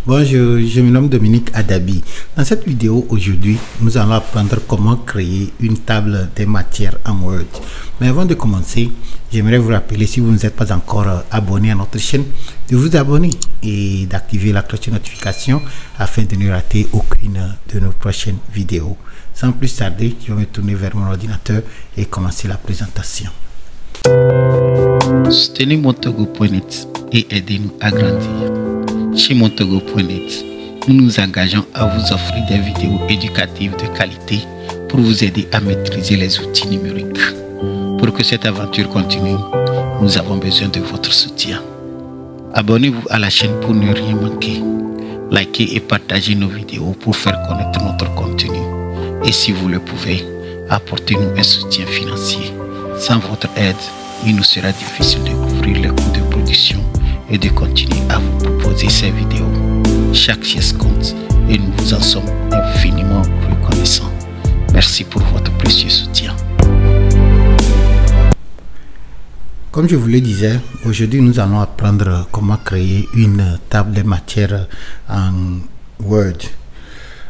Bonjour, je me nomme Dominique Adabi. Dans cette vidéo aujourd'hui, nous allons apprendre comment créer une table des matières en Word. Mais avant de commencer, j'aimerais vous rappeler, si vous n'êtes pas encore abonné à notre chaîne, de vous abonner et d'activer la cloche de notification afin de ne rater aucune de nos prochaines vidéos. Sans plus tarder, je vais me tourner vers mon ordinateur et commencer la présentation. Soutenez Montogo.net et aidez-nous à grandir. Chez Montogo.net, nous nous engageons à vous offrir des vidéos éducatives de qualité pour vous aider à maîtriser les outils numériques. Pour que cette aventure continue, nous avons besoin de votre soutien. Abonnez-vous à la chaîne pour ne rien manquer. Likez et partagez nos vidéos pour faire connaître notre contenu. Et si vous le pouvez, apportez-nous un soutien financier. Sans votre aide, il nous sera difficile de couvrir les coûts de production et de continuer à vous proposer ces vidéos. Chaque geste compte et nous vous en sommes infiniment reconnaissants. Merci pour votre précieux soutien. Comme je vous le disais, aujourd'hui nous allons apprendre comment créer une table des matières en Word.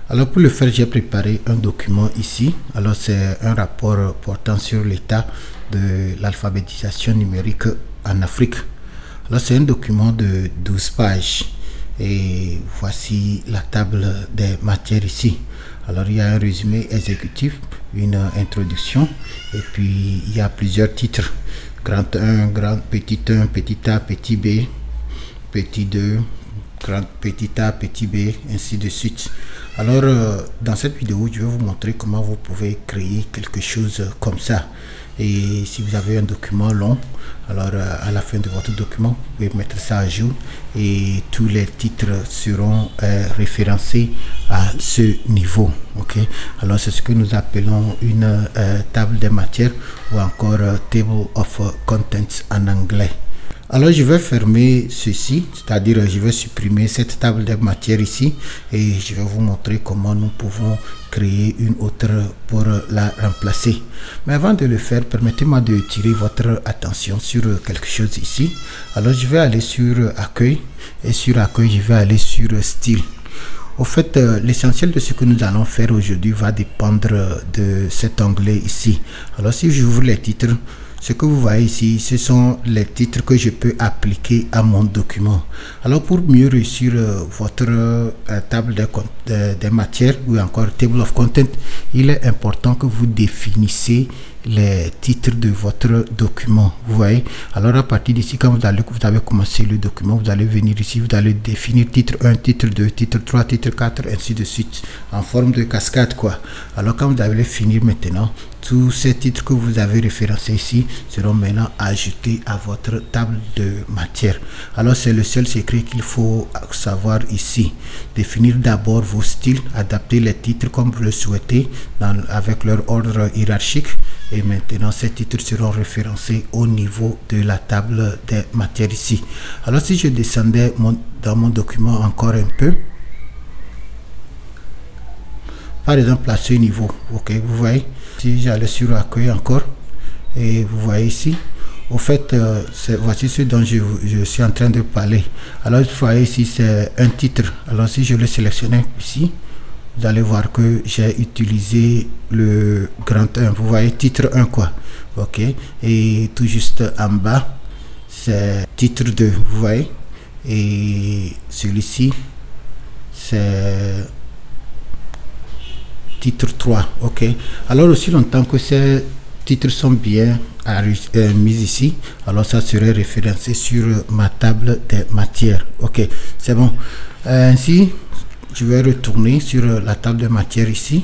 Alors pour le faire, j'ai préparé un document ici. Alors c'est un rapport portant sur l'état de l'alphabétisation numérique en Afrique. Alors c'est un document de 12 pages et voici la table des matières ici. Alors il y a un résumé exécutif, une introduction et puis il y a plusieurs titres: grand 1, grand petit 1, petit a, petit b, petit 2, grand petit a, petit b, ainsi de suite. Alors dans cette vidéo, je vais vous montrer comment vous pouvez créer quelque chose comme ça. Et si vous avez un document long, alors à la fin de votre document, vous pouvez mettre ça à jour et tous les titres seront référencés à ce niveau. Ok, alors c'est ce que nous appelons une table des matières ou encore table of contents en anglais. Alors je vais fermer ceci, c'est-à-dire je vais supprimer cette table de matière ici et je vais vous montrer comment nous pouvons créer une autre pour la remplacer. Mais avant de le faire, permettez-moi de tirer votre attention sur quelque chose ici. Alors je vais aller sur accueil et sur accueil je vais aller sur style. Au fait, l'essentiel de ce que nous allons faire aujourd'hui va dépendre de cet onglet ici. Alors si j'ouvre les titres, ce que vous voyez ici, ce sont les titres que je peux appliquer à mon document. Alors pour mieux réussir votre table des matières ou encore table of content, il est important que vous définissez les titres de votre document. Vous voyez, alors à partir d'ici, quand vous avez commencé le document, vous allez venir ici, vous allez définir titre 1, titre 2, titre 3, titre 4, ainsi de suite, en forme de cascade quoi. Alors quand vous allez finir maintenant, tous ces titres que vous avez référencés ici seront maintenant ajoutés à votre table de matière. Alors c'est le seul secret qu'il faut savoir ici: définir d'abord vos styles, adapter les titres comme vous le souhaitez avec leur ordre hiérarchique, et maintenant ces titres seront référencés au niveau de la table des matières ici. Alors si je descendais dans mon document encore un peu, par exemple à ce niveau, ok, vous voyez, si j'allais sur accueil encore et vous voyez ici, au fait voici ce dont je suis en train de parler. Alors vous voyez ici c'est un titre. Alors si je le sélectionne ici, vous allez voir que j'ai utilisé le grand 1, vous voyez, titre 1 quoi, ok, et tout juste en bas c'est titre 2, vous voyez, et celui-ci c'est titre 3, ok. Alors aussi longtemps que ces titres sont bien mis ici, alors ça serait référencé sur ma table des matières, ok, c'est bon. Ainsi je vais retourner sur la table de matière ici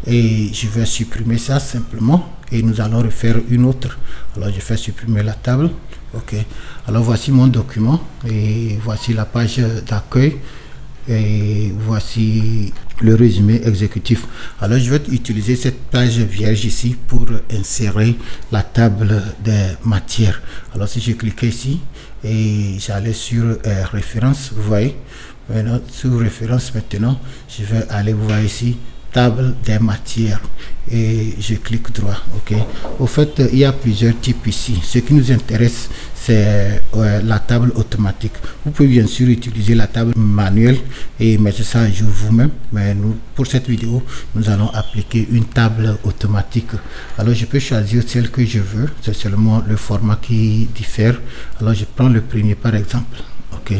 et je vais supprimer ça simplement et nous allons refaire une autre. Alors je fais supprimer la table, ok. Alors voici mon document et voici la page d'accueil et voici le résumé exécutif. Alors je vais utiliser cette page vierge ici pour insérer la table des matières. Alors si je clique ici et j'allais sur référence, vous voyez, maintenant sur référence, maintenant je vais aller, vous voyez ici, table des matières et je clique droit. Ok. Au fait, il y a plusieurs types ici. Ce qui nous intéresse, c'est la table automatique. Vous pouvez bien sûr utiliser la table manuelle et mettre ça à jour vous-même, mais nous, pour cette vidéo, nous allons appliquer une table automatique. Alors je peux choisir celle que je veux, c'est seulement le format qui diffère. Alors je prends le premier par exemple. Ok.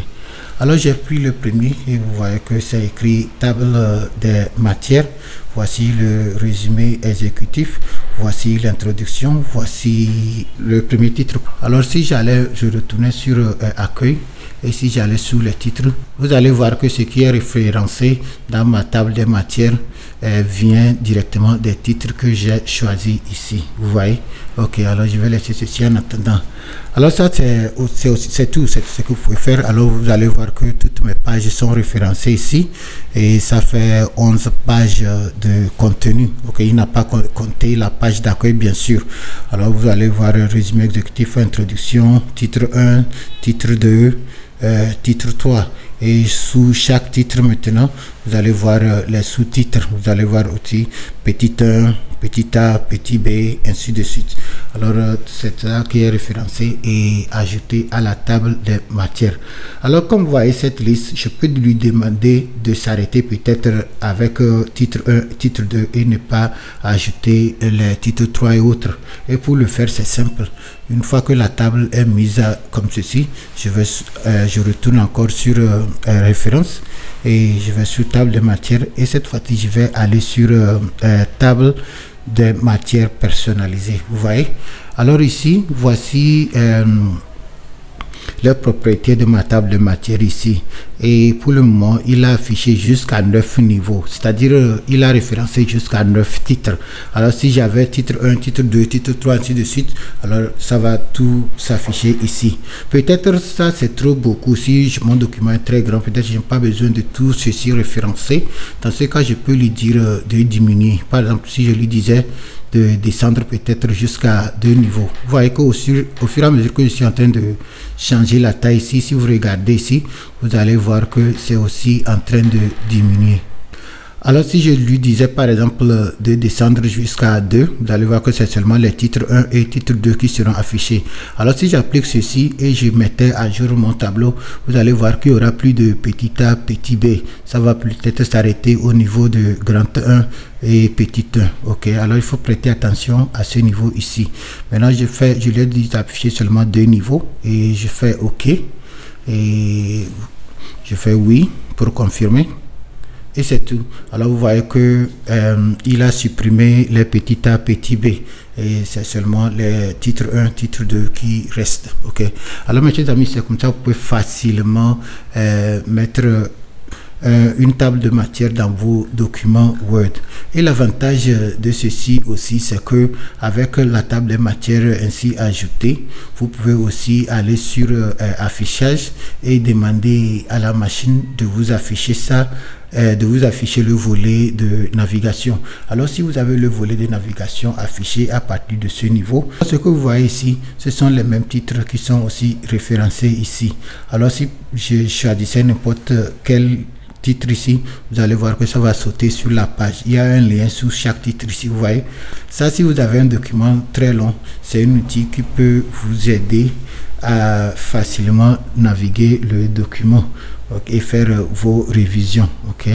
Alors j'ai pris le premier et vous voyez que c'est écrit table des matières. Voici le résumé exécutif, voici l'introduction, voici le premier titre. Alors si je retournais sur accueil et si j'allais sous les titres, vous allez voir que ce qui est référencé dans ma table des matières vient directement des titres que j'ai choisis ici. Vous voyez? Ok, alors je vais laisser ceci en attendant. Alors ça c'est tout, c'est ce que vous pouvez faire. Alors vous allez voir que toutes mes pages sont référencées ici et ça fait 11 pages de contenu. Ok, il n'a pas compté la page d'accueil bien sûr. Alors vous allez voir résumé exécutif, introduction, titre 1, titre 2, titre 3. Et sous chaque titre maintenant, vous allez voir les sous-titres. Vous allez voir aussi petit 1, petit A, petit B, ainsi de suite. Alors c'est ça qui est référencé et ajouté à la table des matières. Alors comme vous voyez cette liste, je peux lui demander de s'arrêter peut-être avec titre 1, titre 2 et ne pas ajouter les titres 3 et autres. Et pour le faire, c'est simple. Une fois que la table est mise comme ceci, je retourne encore sur référence et je vais sur table de matière et cette fois-ci je vais aller sur table de matières personnalisées. Vous voyez? Alors ici, voici les propriétés de ma table de matière ici et pour le moment il a affiché jusqu'à 9 niveaux, c'est-à-dire il a référencé jusqu'à 9 titres. Alors si j'avais titre 1, titre 2, titre 3 ainsi de suite, alors ça va tout s'afficher ici. Peut-être ça c'est trop beaucoup, si mon document est très grand, peut-être je n'ai pas besoin de tout ceci référencé. Dans ce cas je peux lui dire de diminuer. Par exemple si je lui disais de descendre peut-être jusqu'à 2 niveaux. Vous voyez qu'au fur et à mesure que je suis en train de changer la taille ici, si vous regardez ici, vous allez voir que c'est aussi en train de diminuer. Alors si je lui disais par exemple de descendre jusqu'à 2, vous allez voir que c'est seulement les titres 1 et titre 2 qui seront affichés. Alors si j'applique ceci et je mettais à jour mon tableau, vous allez voir qu'il y aura plus de petit a, petit b. Ça va peut-être s'arrêter au niveau de grand 1 et petit 1. Ok, alors il faut prêter attention à ce niveau ici. Maintenant je lui ai dit d'afficher seulement 2 niveaux et je fais OK et je fais oui pour confirmer. Et c'est tout. Alors vous voyez que il a supprimé les petits a, petit b et c'est seulement les titres 1, titre 2 qui restent. Ok. Alors mes chers amis, c'est comme ça vous pouvez facilement mettre une table de matière dans vos documents Word. Et l'avantage de ceci aussi, c'est que avec la table de matière ainsi ajoutée, vous pouvez aussi aller sur affichage et demander à la machine de vous afficher ça, de vous afficher le volet de navigation. Alors si vous avez le volet de navigation affiché à partir de ce niveau, ce que vous voyez ici, ce sont les mêmes titres qui sont aussi référencés ici. Alors si je choisissais n'importe quel titre ici, vous allez voir que ça va sauter sur la page. Il y a un lien sous chaque titre ici, vous voyez. Ça, si vous avez un document très long, c'est un outil qui peut vous aider à facilement naviguer le document et faire vos révisions. Ok,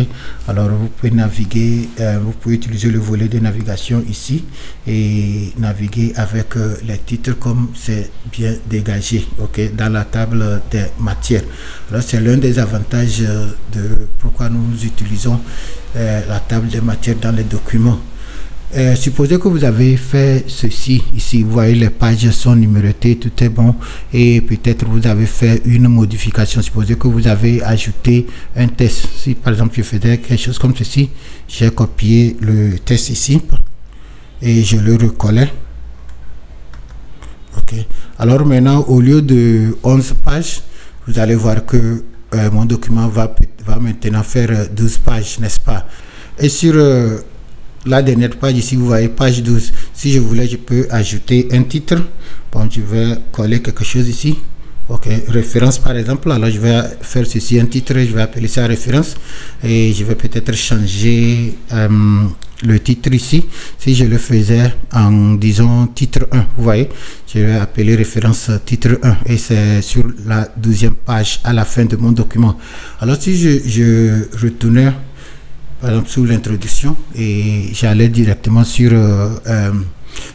alors vous pouvez naviguer, vous pouvez utiliser le volet de navigation ici et naviguer avec les titres comme c'est bien dégagé, ok, dans la table des matières. Alors c'est l'un des avantages de pourquoi nous utilisons la table des matières dans les documents. Supposez que vous avez fait ceci ici, vous voyez les pages sont numérotées, tout est bon, et peut-être vous avez fait une modification. Supposez que vous avez ajouté un test. Si par exemple je faisais quelque chose comme ceci, j'ai copié le test ici et je le recollais. Ok, alors maintenant au lieu de 11 pages, vous allez voir que mon document va maintenant faire 12 pages, n'est-ce pas? Et sur la dernière page ici, vous voyez page 12. Si je voulais, je peux ajouter un titre. Bon, je vais coller quelque chose ici. Ok, référence par exemple. Alors je vais faire ceci, un titre, je vais appeler ça référence et je vais peut-être changer le titre ici. Si je le faisais en disons titre 1, vous voyez, je vais appeler référence titre 1 et c'est sur la 12e page à la fin de mon document. Alors si je retournais par exemple sous l'introduction et j'allais directement sur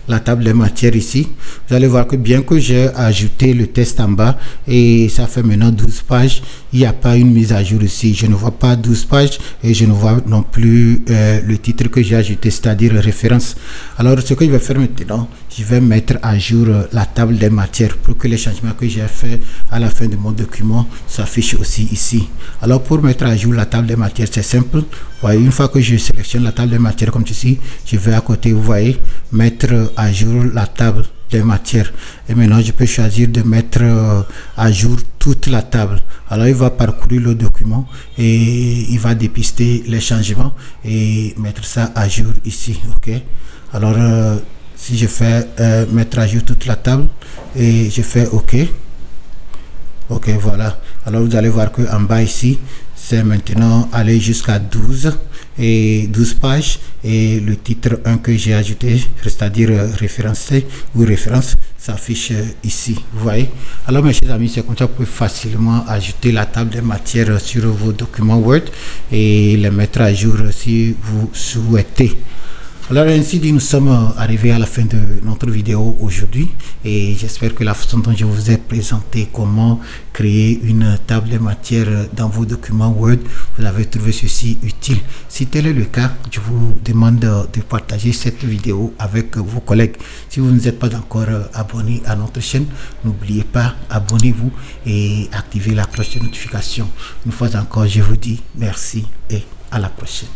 la table des matières ici, vous allez voir que bien que j'ai ajouté le test en bas et ça fait maintenant 12 pages, il n'y a pas une mise à jour ici. Je ne vois pas 12 pages et je ne vois non plus le titre que j'ai ajouté, c'est-à-dire référence. Alors ce que je vais faire maintenant, je vais mettre à jour la table des matières pour que les changements que j'ai fait à la fin de mon document s'affichent aussi ici. Alors pour mettre à jour la table des matières, c'est simple. Vous voyez, une fois que je sélectionne la table des matières comme ceci, je vais à côté, vous voyez, mettre à jour la table des matières. Et maintenant, je peux choisir de mettre à jour toute la table. Alors, il va parcourir le document et il va dépister les changements et mettre ça à jour ici. Ok. Alors, si je fais mettre à jour toute la table et je fais OK. Ok, voilà. Alors, vous allez voir que en bas ici, c'est maintenant aller jusqu'à 12 et 12 pages et le titre 1 que j'ai ajouté, c'est-à-dire référencé ou référence, s'affiche ici, vous voyez. Alors mes chers amis, c'est comme ça que vous pouvez facilement ajouter la table des matières sur vos documents Word et les mettre à jour si vous souhaitez. Alors ainsi dit, nous sommes arrivés à la fin de notre vidéo aujourd'hui et j'espère que la façon dont je vous ai présenté comment créer une table de matière dans vos documents Word, vous avez trouvé ceci utile. Si tel est le cas, je vous demande de partager cette vidéo avec vos collègues. Si vous ne êtes pas encore abonné à notre chaîne, n'oubliez pas, abonnez-vous et activez la cloche de notification. Une fois encore, je vous dis merci et à la prochaine.